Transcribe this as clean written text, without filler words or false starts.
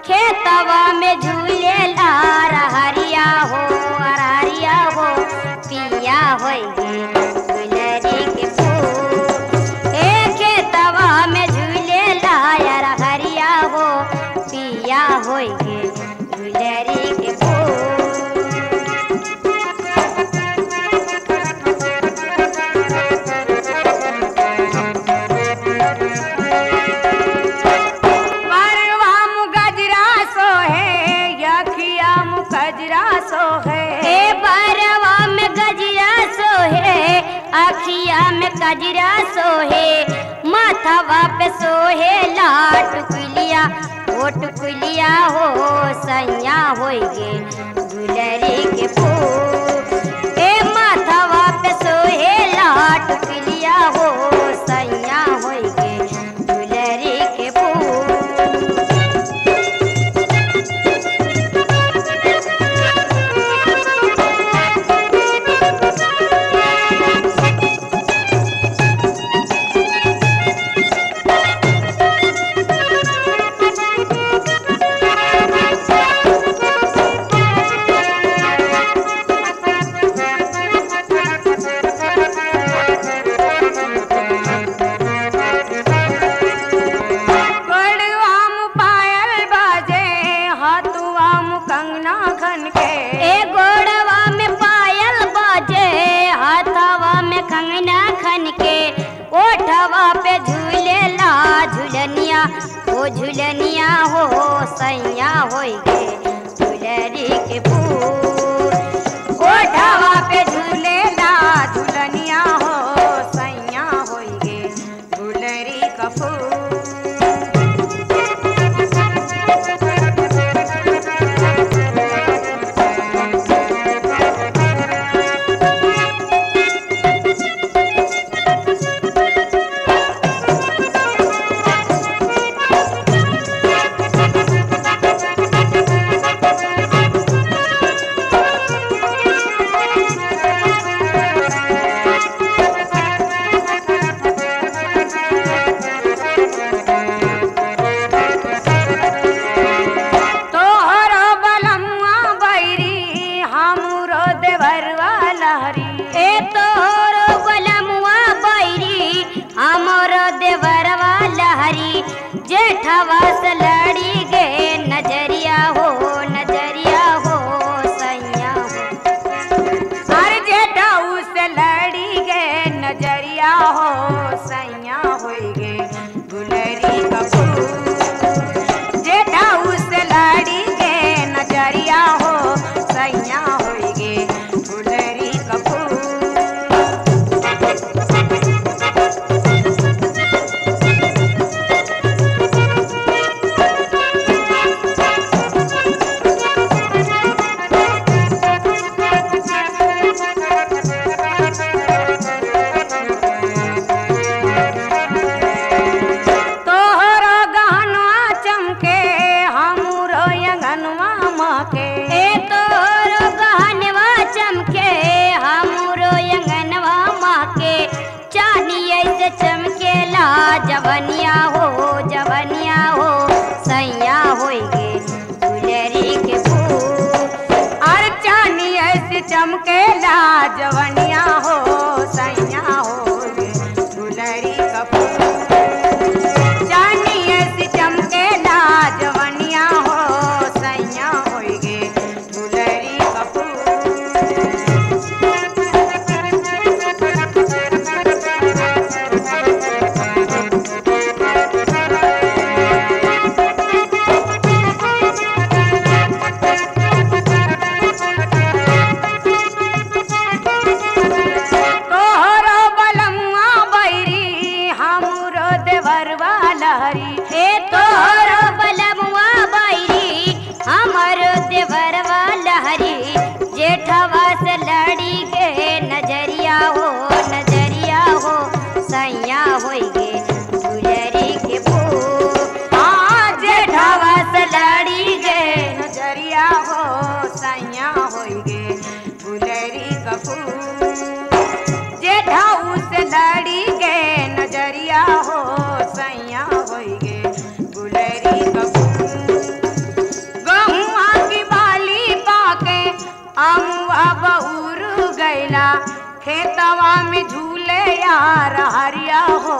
खेतवा में झूलेला रहरिया हो अरहरिया हो पिया होइगे गुलरी के फूल। खेतवा में झूलेला रहरिया हो पिया होइगे गुलरी के फूल। अखिया में गजरा सोहे माथवा पे सोहे लाट कुलिया ओट कुलिया हो सैया होइगे गुलरी के फूल। माथवा पे सोहे लाट कुलिया हो सैया होइगे गुलरी के फूल। ओ झुलनिया हो सैया होइगे गुलरी के फूल। ओढ़वा पे झूलेला झुलनिया हो सैया होइगे गुलरी का फूल। जेठवा से लड़ी गे नजरिया हो सैया हो। हर जेठाऊ से लड़ी गे नजरिया हो सैया होइगे गुलरी का फूल। जेठाऊ से लड़ी गे नजरिया हो सैया होइगे गुलरी का फूल। जवनिया हो सैया होइगे गुलरी के फूल। और चानी ऐसे चमकेला जवनिया हो सैया होइगे गुलरी का फूल। चानी ऐसे चमकेला जवनिया हो सैया होइगे गुलरी का फूल। देवरवा लहरी। हे तोरो बलमुआ बैरी हमर देवरवा लहरी, जेठवा से लड़ी गे नजरिया हो सैया होई गे गुजरी के फूल। हाँ जेठवा से लड़ी गे नजरिया हो सैया होई गे गुलेरी का फूल। जेठाऊ से लड़ी गे नजरिया हो सैया होई गे गुलेरी का फूल। गहुआ की बाली पाके अमुआ बउर गैला, खेतवा में झूले यार हरिया हो